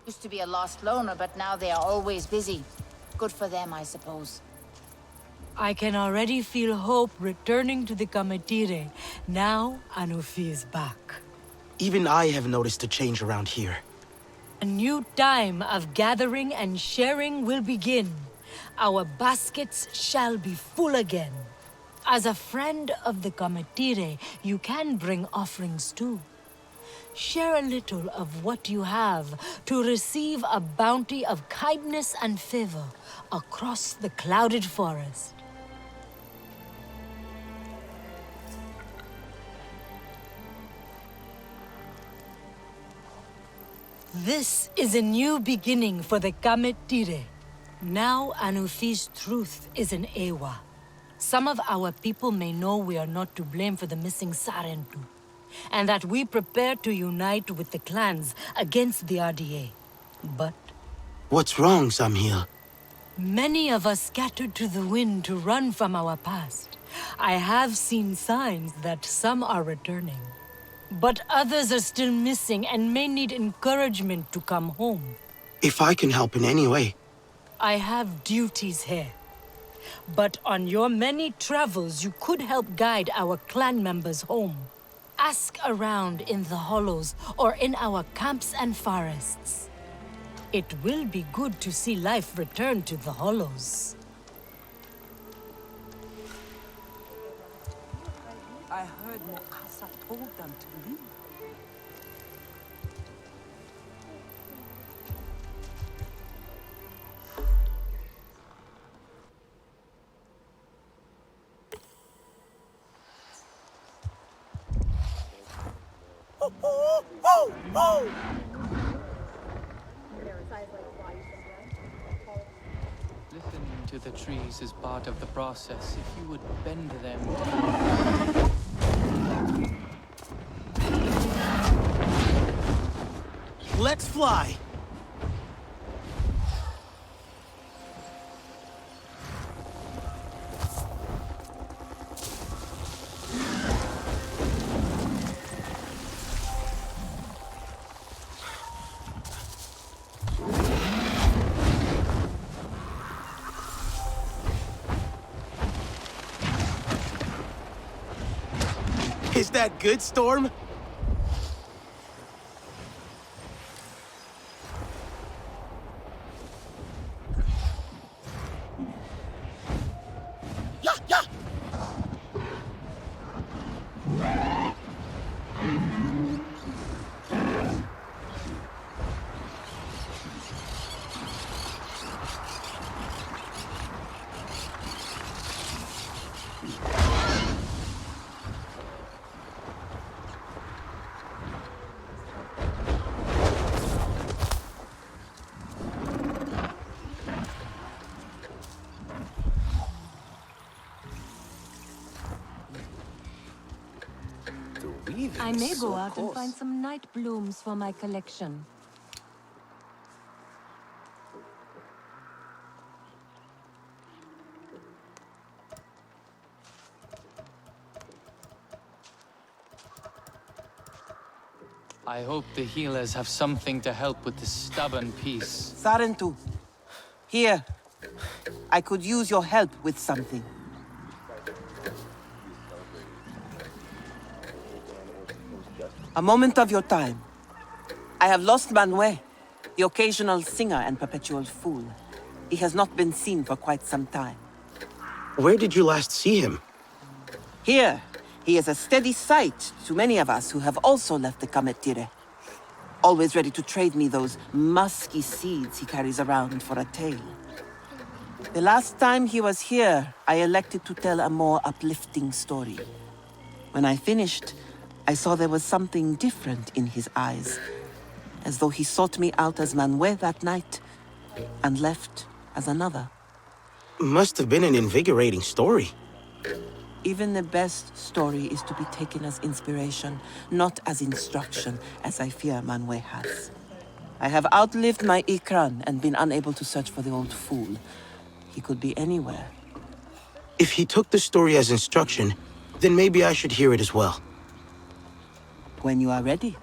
Used to be a lost loner, but now they are always busy. Good for them, I suppose. I can already feel hope returning to the Kametire. Now, Anufi is back. Even I have noticed a change around here. A new time of gathering and sharing will begin. Our baskets shall be full again. As a friend of the Kametire, you can bring offerings too. Share a little of what you have to receive a bounty of kindness and favor across the clouded forest. This is a new beginning for the Kametire. Now Anufi's truth is in Ewa. Some of our people may know we are not to blame for the missing Sarentu, and that we prepare to unite with the clans against the RDA. But What's wrong, Samhil? many of us scattered to the wind to run from our past. I have seen signs that some are returning. But others are still missing and may need encouragement to come home. If I can help in any way. I have duties here. But on your many travels, you could help guide our clan members home. Ask around in the hollows or in our camps and forests. It will be good to see life return to the hollows. I heard Mokasa told them to leave. Listening to the trees is part of the process. If you would bend them... Let's fly! Is that good, Storm? I may go out and find some night blooms for my collection. I hope the healers have something to help with this stubborn piece. Sarentu, here. I could use your help with something. A moment of your time. I have lost Manuel, the occasional singer and perpetual fool. He has not been seen for quite some time. Where did you last see him? Here, he is a steady sight to many of us who have also left the Kametire. Always ready to trade me those musky seeds he carries around for a tale. The last time he was here, I elected to tell a more uplifting story. When I finished, I saw there was something different in his eyes, as though he sought me out as Manuel that night, and left as another. Must have been an invigorating story. Even the best story is to be taken as inspiration, not as instruction, as I fear Manuel has. I have outlived my Ikran and been unable to search for the old fool. He could be anywhere. If he took the story as instruction, then maybe I should hear it as well. When you are ready.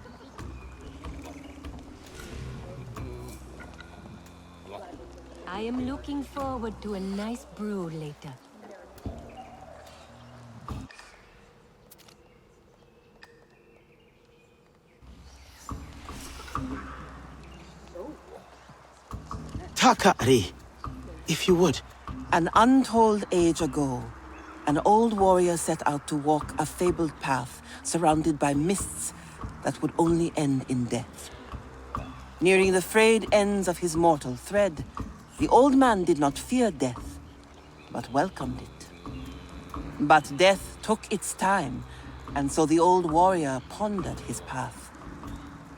am looking forward to a nice brew later. Takari, if you would. An untold age ago, an old warrior set out to walk a fabled path surrounded by mists that would only end in death. Nearing the frayed ends of his mortal thread, the old man did not fear death, but welcomed it. But death took its time, and so the old warrior pondered his path.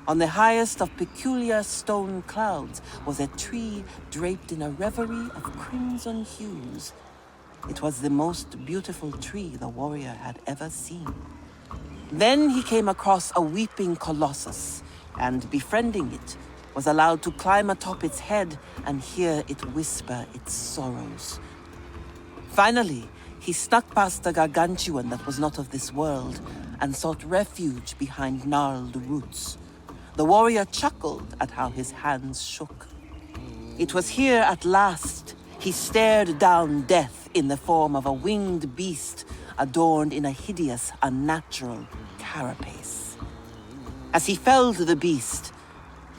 On the highest of peculiar stone clouds was a tree draped in a reverie of crimson hues. It was the most beautiful tree the warrior had ever seen. Then he came across a weeping colossus, and befriending it, was allowed to climb atop its head and hear it whisper its sorrows. Finally, he snuck past a gargantuan that was not of this world, and sought refuge behind gnarled roots. The warrior chuckled at how his hands shook. It was here at last he stared down death in the form of a winged beast adorned in a hideous, unnatural carapace. As he felled the beast,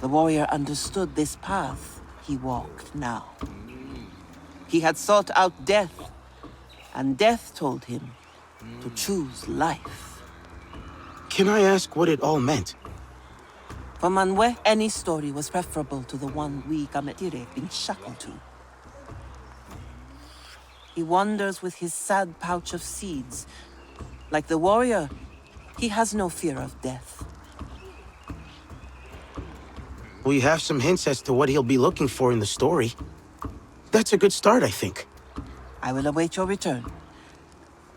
the warrior understood this path he walked now. He had sought out death, and death told him to choose life. Can I ask what it all meant? For Manwe, any story was preferable to the one we Kametire been shackled to. He wanders with his sad pouch of seeds. Like the warrior, he has no fear of death. We have some hints as to what he'll be looking for in the story. That's a good start, I think. I will await your return.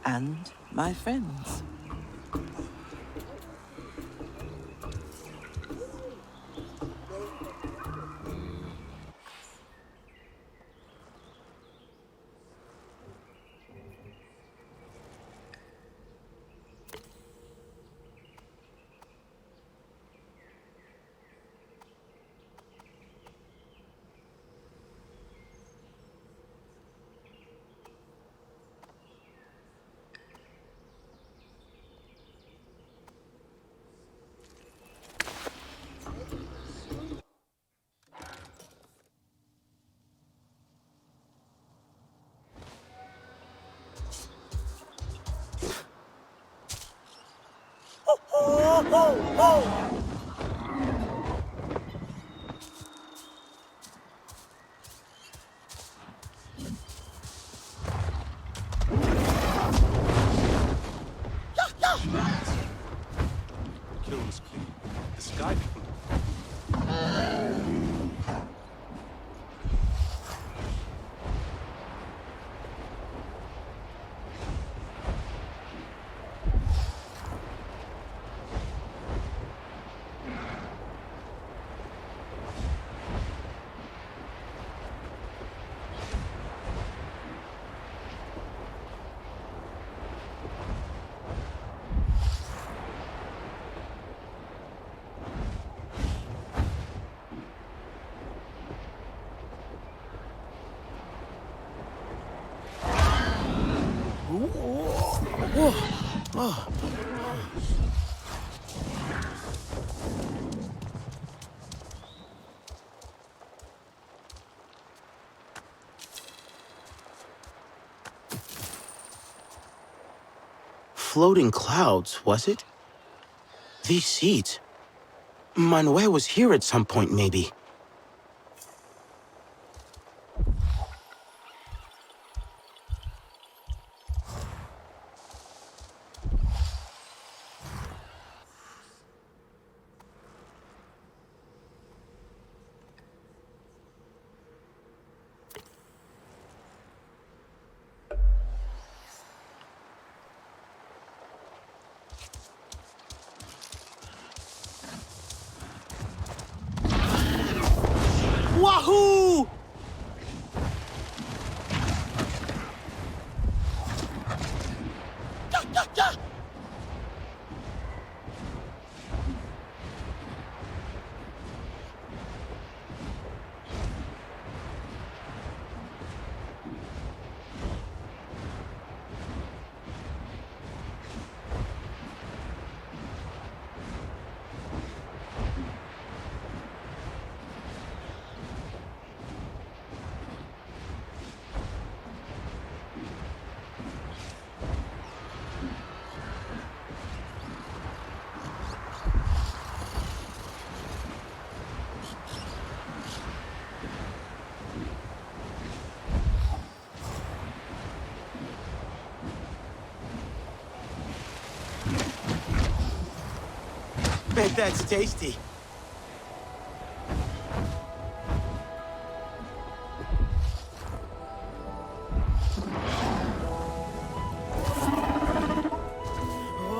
And my friends. Kill was clean. The sky people. Floating clouds, was it? These seeds. Manuel was here at some point, maybe. Wahoo! Bet that's tasty.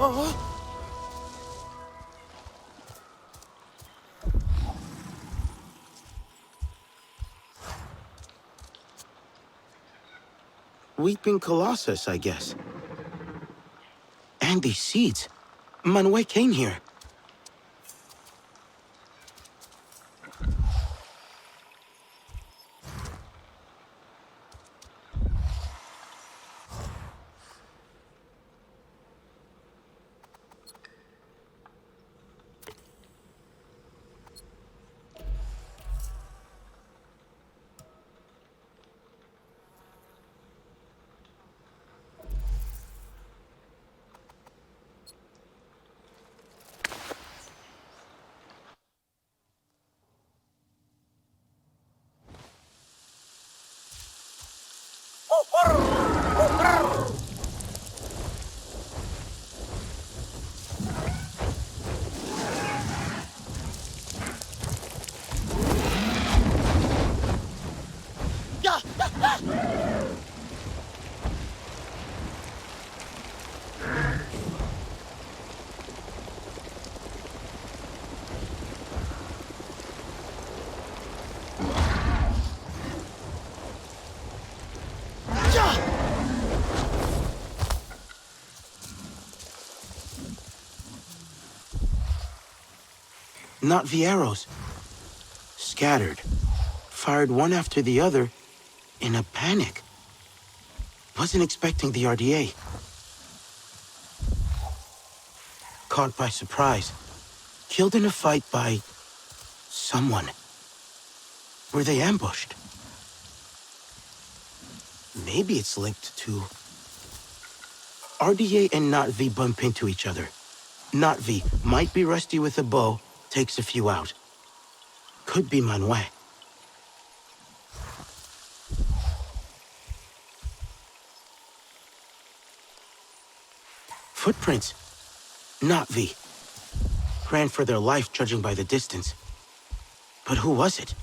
Oh. Weeping Colossus, I guess. And these seeds. Manuel came here. Not the arrows. Scattered. Fired one after the other in a panic. Wasn't expecting the RDA. Caught by surprise. Killed in a fight by someone. Were they ambushed? Maybe it's linked to... RDA and Na'vi bump into each other. Na'vi might be rusty with a bow, takes a few out. Could be Manuel. Footprints. Na'vi. Ran for their life, judging by the distance. But who was it?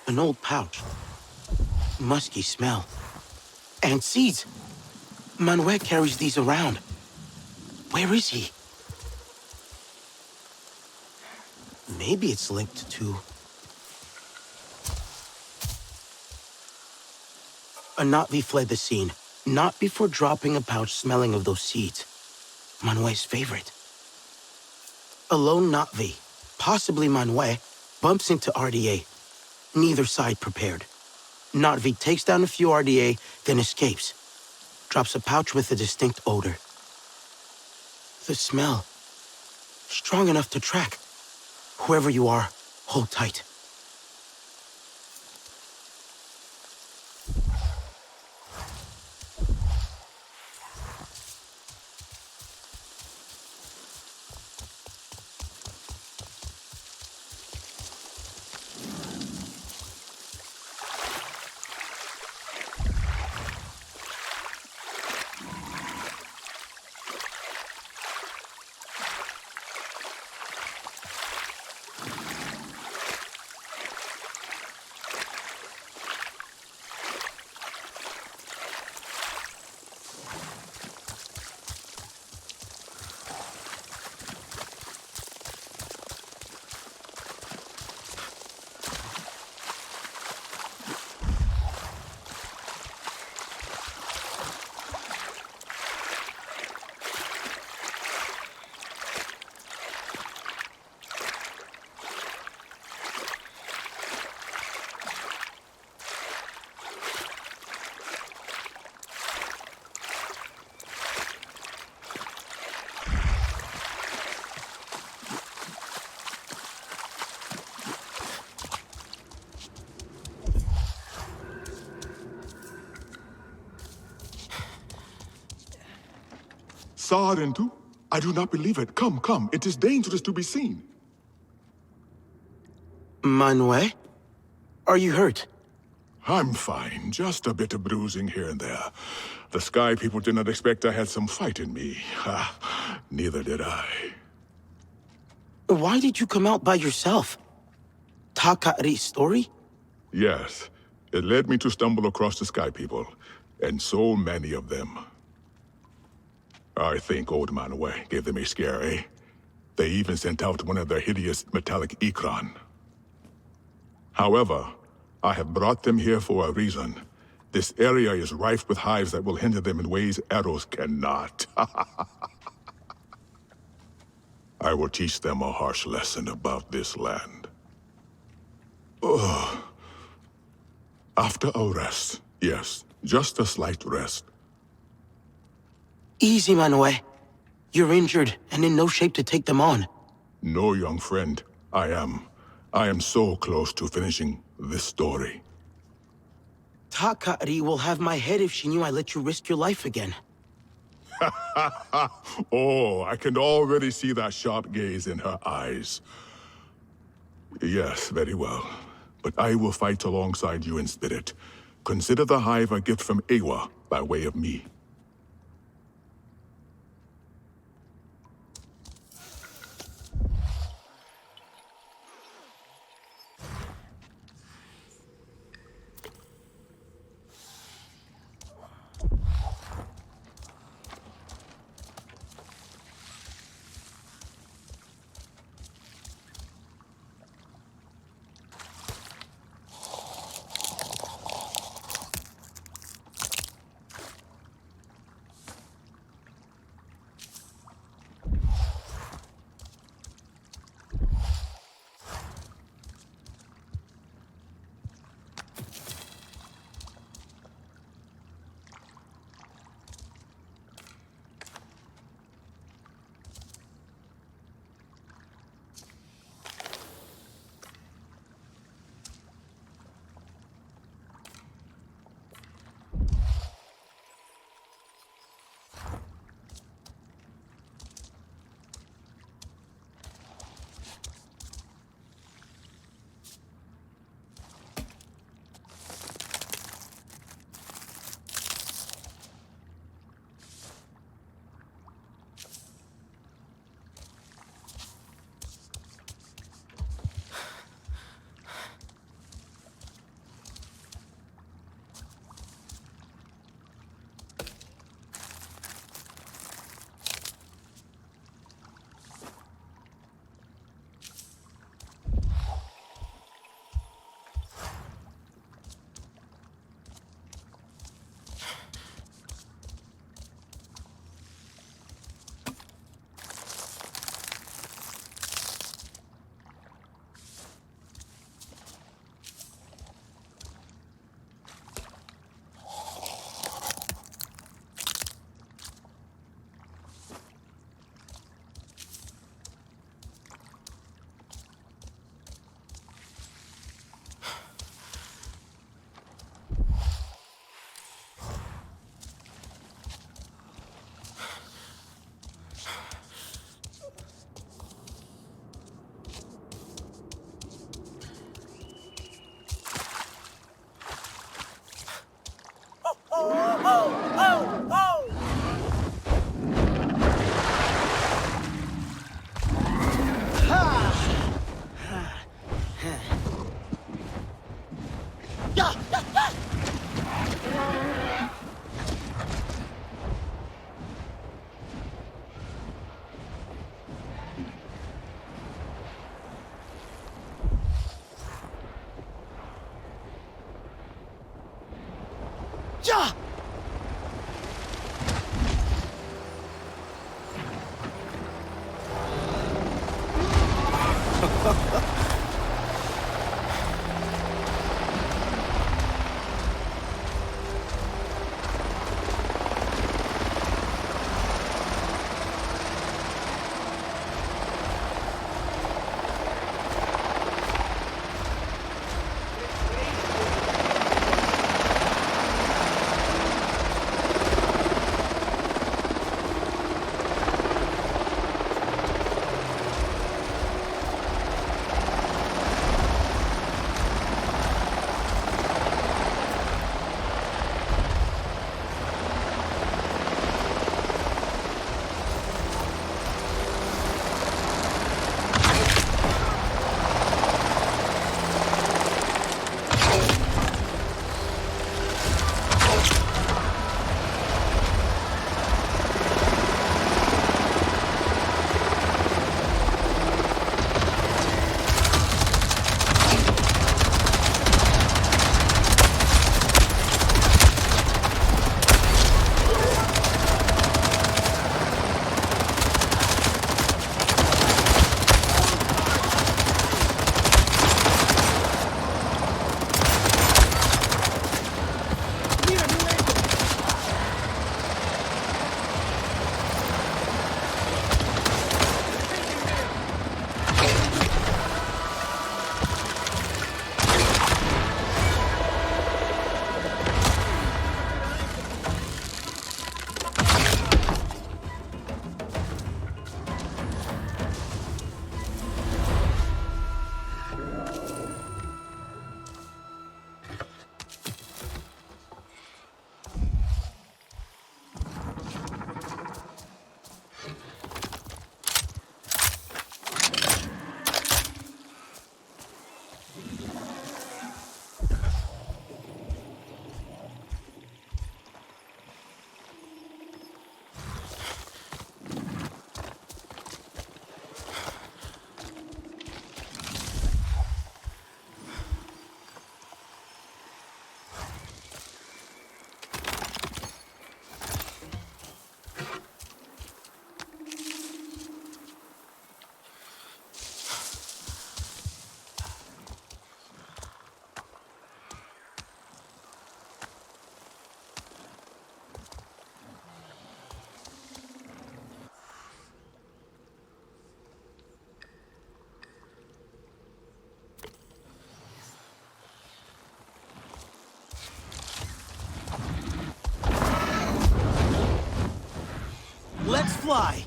An old pouch. Musky smell. And seeds. Manuel carries these around. Where is he? Maybe it's linked to... A Na'vi fled the scene, not before dropping a pouch smelling of those seeds. Manuel's favorite. A lone Na'vi, possibly Manuel, bumps into RDA. Neither side prepared. Na'vi takes down a few RDA, then escapes. Drops a pouch with a distinct odor. The smell. Strong enough to track. Whoever you are, hold tight. Sarentu? I do not believe it. Come, come. It is dangerous to be seen. Manuel? Are you hurt? I'm fine. Just a bit of bruising here and there. The Sky People did not expect I had some fight in me. Ha, neither did I. Why did you come out by yourself? Takari's story? Yes. It led me to stumble across the Sky People, and so many of them. I think old Manuel gave them a scare, eh? They even sent out one of their hideous metallic Ikran. However, I have brought them here for a reason. This area is rife with hives that will hinder them in ways arrows cannot. I will teach them a harsh lesson about this land. Ugh. After a rest, yes, just a slight rest. Easy, Manuel. You're injured and in no shape to take them on. No, young friend. I am so close to finishing this story. Takari will have my head if she knew I let you risk your life again. Oh, I can already see that sharp gaze in her eyes. Yes, very well. But I will fight alongside you in spirit. Consider the hive a gift from Ewa by way of me. Yeah! Let's fly!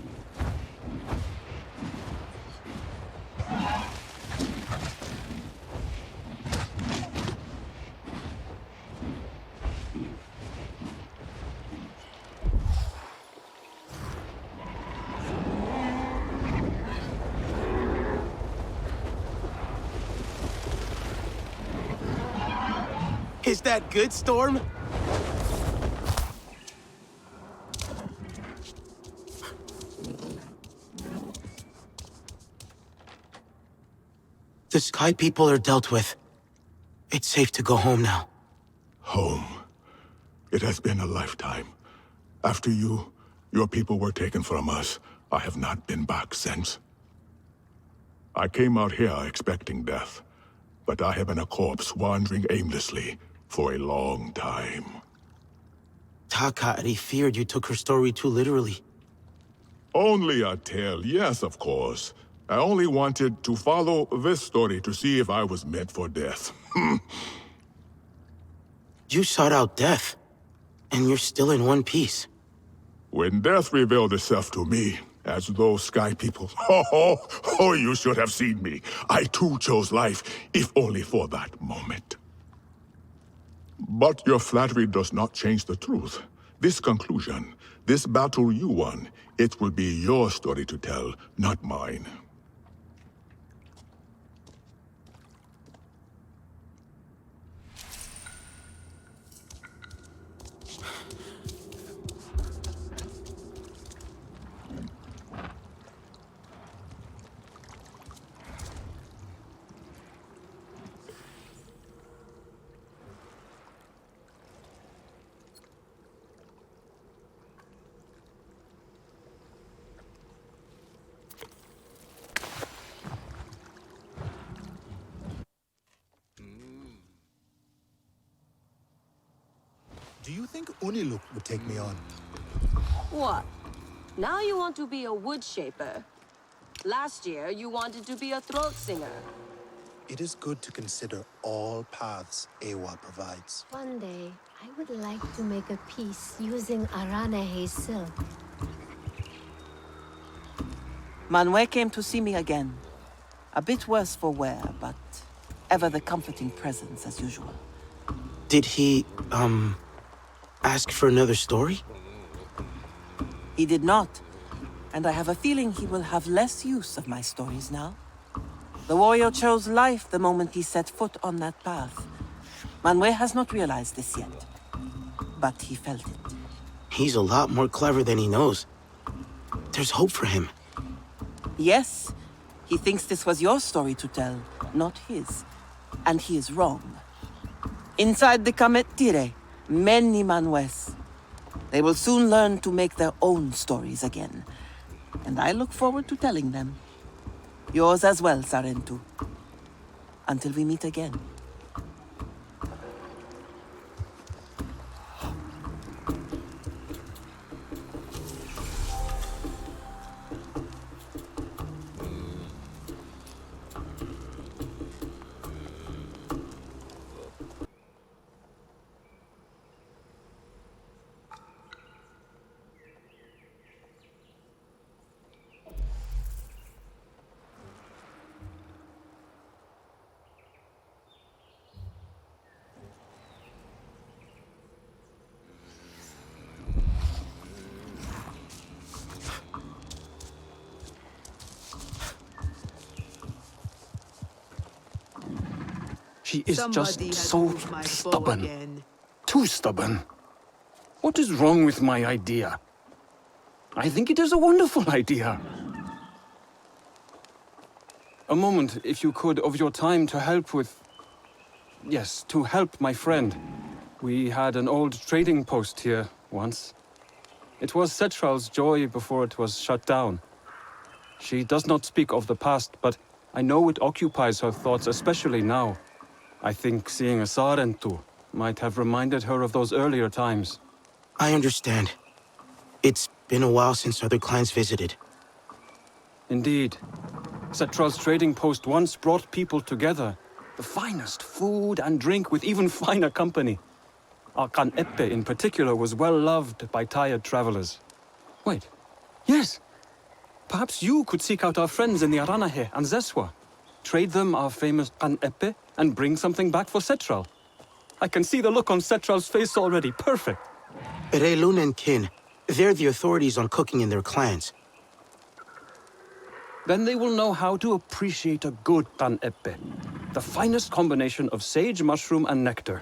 Is that good, Storm? The Sky People are dealt with. It's safe to go home now. Home. It has been a lifetime. After your people were taken from us, I have not been back since. I came out here expecting death, but I have been a corpse wandering aimlessly for a long time. Takari feared you took her story too literally. Only a tale, yes, of course. I only wanted to follow this story to see if I was meant for death. You sought out death, and you're still in one piece. When death revealed itself to me, as those Sky People, you should have seen me. I too chose life, if only for that moment. But your flattery does not change the truth. This conclusion, this battle you won, it will be your story to tell, not mine. Do you think Uniluk would take me on? What? Now you want to be a wood shaper? Last year, you wanted to be a throat singer. It is good to consider all paths Ewa provides. One day, I would like to make a piece using Aranehe silk. Manuel came to see me again. A bit worse for wear, but ever the comforting presence as usual. Did he, ask for another story? He did not, and I have a feeling he will have less use of my stories now. The warrior chose life the moment he set foot on that path. Manuel has not realized this yet, but he felt it. He's a lot more clever than he knows. There's hope for him. Yes, he thinks this was your story to tell, not his. And he is wrong. Inside the Kametire, many Manues. They will soon learn to make their own stories again. And I look forward to telling them. Yours as well, Sarentu. Until we meet again. She is just so stubborn. Too stubborn. What is wrong with my idea? I think it is a wonderful idea. A moment, if you could, of your time to help with... Yes, to help my friend. We had an old trading post here once. It was Cetral's joy before it was shut down. She does not speak of the past, but I know it occupies her thoughts, especially now. I think seeing a Sarentu might have reminded her of those earlier times. I understand. It's been a while since other clans visited. Indeed. Cetral's trading post once brought people together. The finest food and drink with even finer company. Arkan Eppe in particular was well loved by tired travelers. Wait, Yes. Perhaps you could seek out our friends in the Aranahe and Zeswa. Trade them our famous Pan-Epe and bring something back for Setral. I can see the look on Setral's face already. Perfect. Relun and Kin, they're the authorities on cooking in their clans. Then they will know how to appreciate a good Pan-Epe. The finest combination of sage, mushroom, and nectar.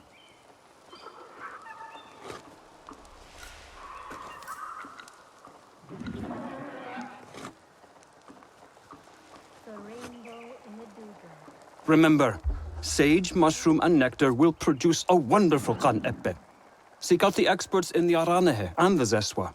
The rainbow in the dewdrop. Remember, sage, mushroom, and nectar will produce a wonderful Pan-Epe. Seek out the experts in the Aranahe and the Zeswa.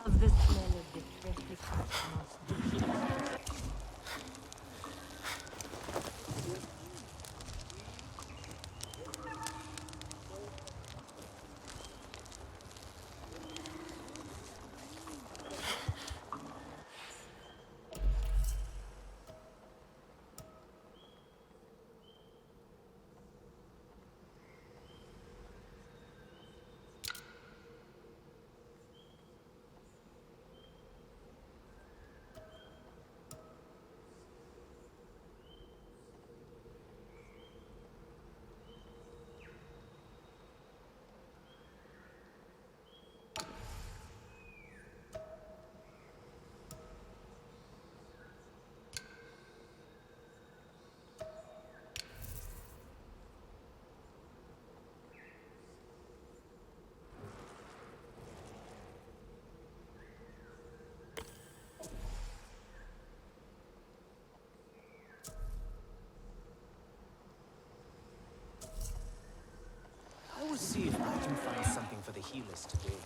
Love the smell of the freshly cut moss. I will see if I can find something for the healers today.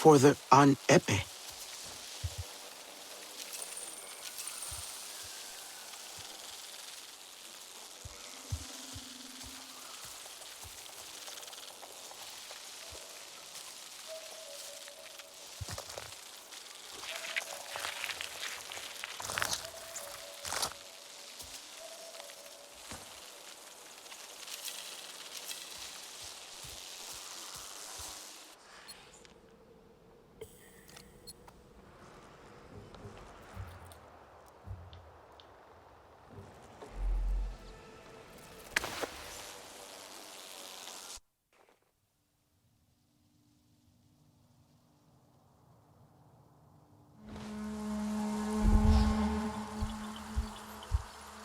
For the An Epe.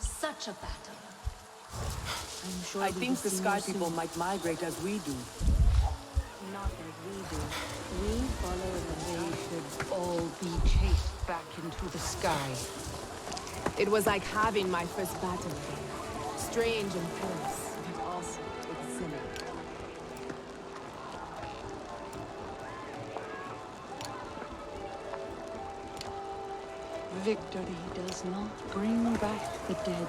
Such a battle. I'm sure I think the Sky People might migrate as we do. Not as we do. We follow the way. We should all be chased back into the sky. It was like having my first battle again. Strange and close, but also exhilarating. Victory does not bring back the dead.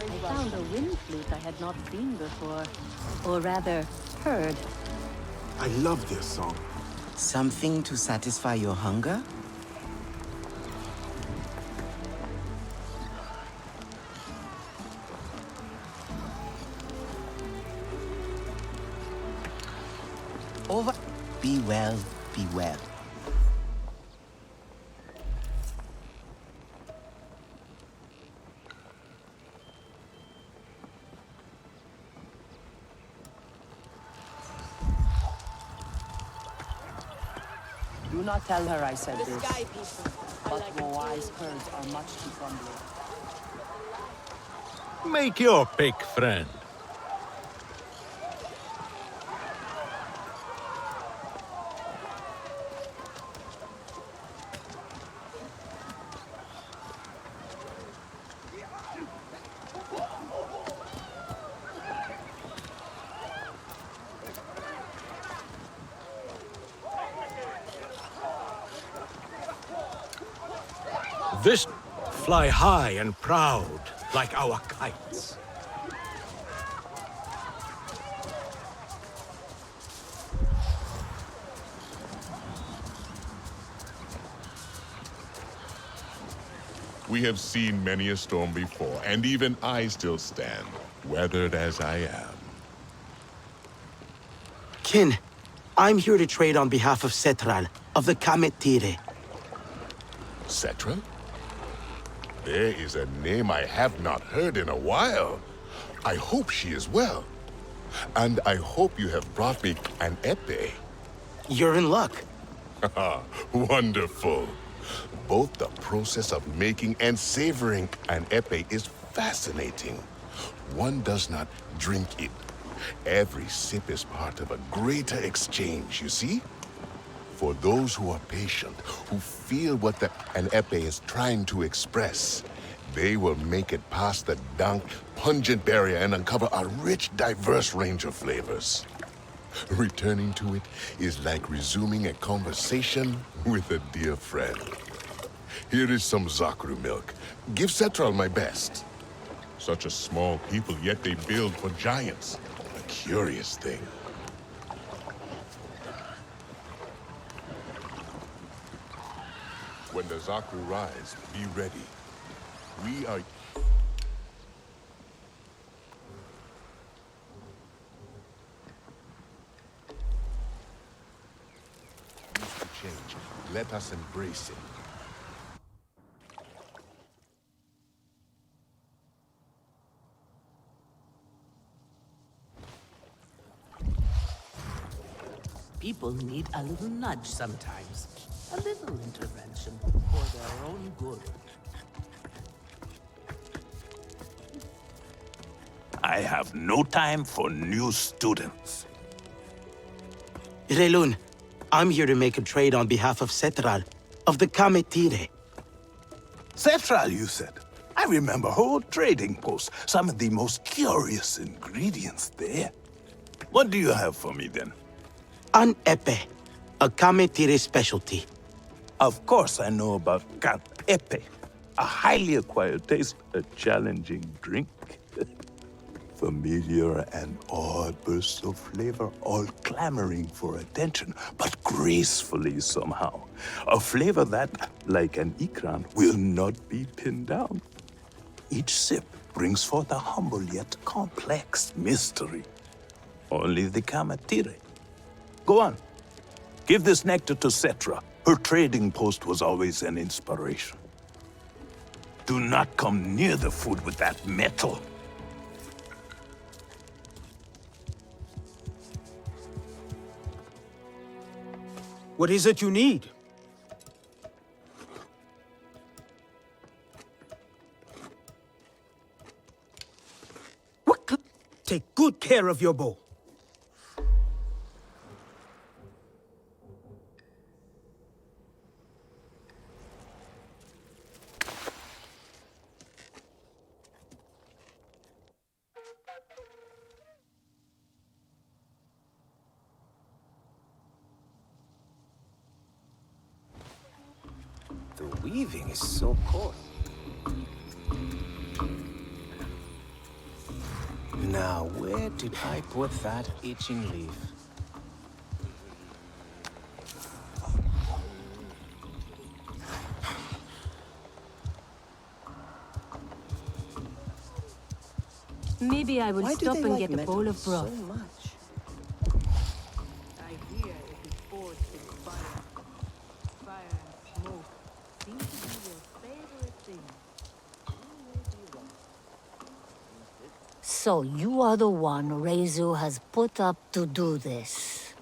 I found a wind flute I had not seen before. Or rather, heard. I love this song. Something to satisfy your hunger? Over. Be well, be well. Do not tell her I said The this. Sky People. But wise curds are much too crumbly. Make your pick, friend. This fly high and proud like our kites. We have seen many a storm before, and even I still stand, weathered as I am. Kin, I'm here to trade on behalf of Setral, of the Kametire. Setral? There is a name I have not heard in a while. I hope she is well. And I hope you have brought me an epee. You're in luck. Wonderful. Both the process of making and savoring an epee is fascinating. One does not drink it. Every sip is part of a greater exchange, you see? For those who are patient, who feel what an epee is trying to express, they will make it past the dank, pungent barrier and uncover a rich, diverse range of flavors. Returning to it is like resuming a conversation with a dear friend. Here is some Zakru milk. Give Setral my best. Such a small people, yet they build for giants. A curious thing. When the Zakru rise, be ready. We are... used to change. Let us embrace it. People need a little nudge sometimes. A little intervention for their own good. I have no time for new students. Relun, I'm here to make a trade on behalf of Setral, of the Kametire. Setral, you said. I remember whole trading posts, some of the most curious ingredients there. What do you have for me then? An epee, a Kametire specialty. Of course I know about Kat Epe, a highly acquired taste, a challenging drink. Familiar and odd bursts of flavor, all clamoring for attention, but gracefully somehow. A flavor that, like an ikran, will not be pinned down. Each sip brings forth a humble yet complex mystery. Only the Kamatire. Go on. Give this nectar to Setra. Her trading post was always an inspiration. Do not come near the food with that metal. What is it you need? What? Take good care of your bow. The weaving is so cool. Now, where did I put that itching leaf? Maybe I will Why do stop they and like get a metal bowl of so broth. much? I hear it is forged in fire. Fire and smoke seem to be your favorite thing. You may be wrong. So you are the one Rezu has put up to do this.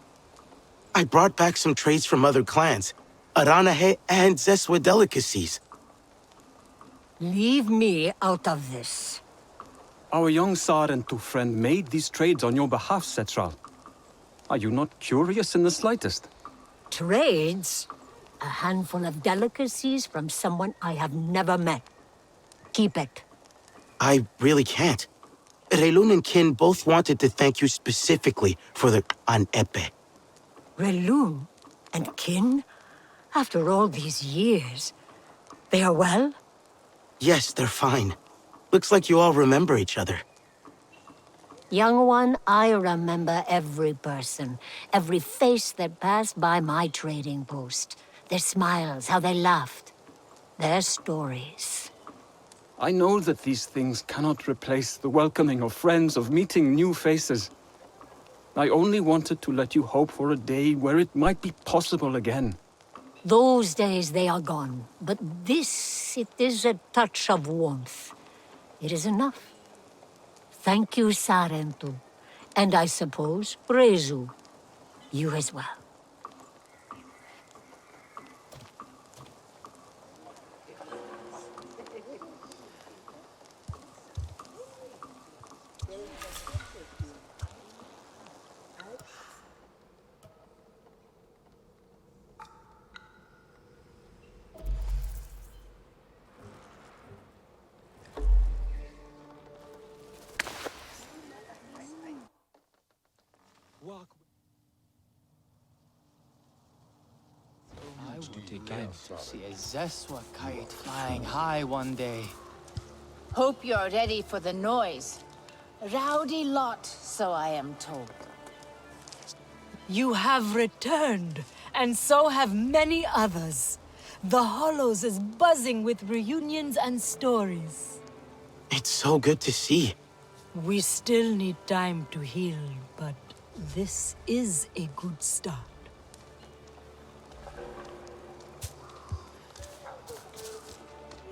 I brought back some trades from other clans, Aranahe and Zeswa delicacies. Leave me out of this. Our young Sarentu friend made these trades on your behalf, Setral. Are you not curious in the slightest? Trades? A handful of delicacies from someone I have never met. Keep it. I really can't. Relun and Kin both wanted to thank you specifically for the an epee. Relun and Kin? After all these years, they are well? Yes, they're fine. Looks like you all remember each other. Young one, I remember every person, every face that passed by my trading post. Their smiles, how they laughed. Their stories. I know that these things cannot replace the welcoming of friends, of meeting new faces. I only wanted to let you hope for a day where it might be possible again. Those days, they are gone. But this, it is a touch of warmth. It is enough. Thank you, Sarentu. And I suppose, Prezu. You as well. I would again to see a Zeswa kite flying high one day. Hope you're ready for the noise. Rowdy lot, so I am told. You have returned, and so have many others. The Hollows is buzzing with reunions and stories. It's so good to see. We still need time to heal, but this is a good start.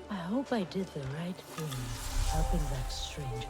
I hope I did the right thing, helping that stranger.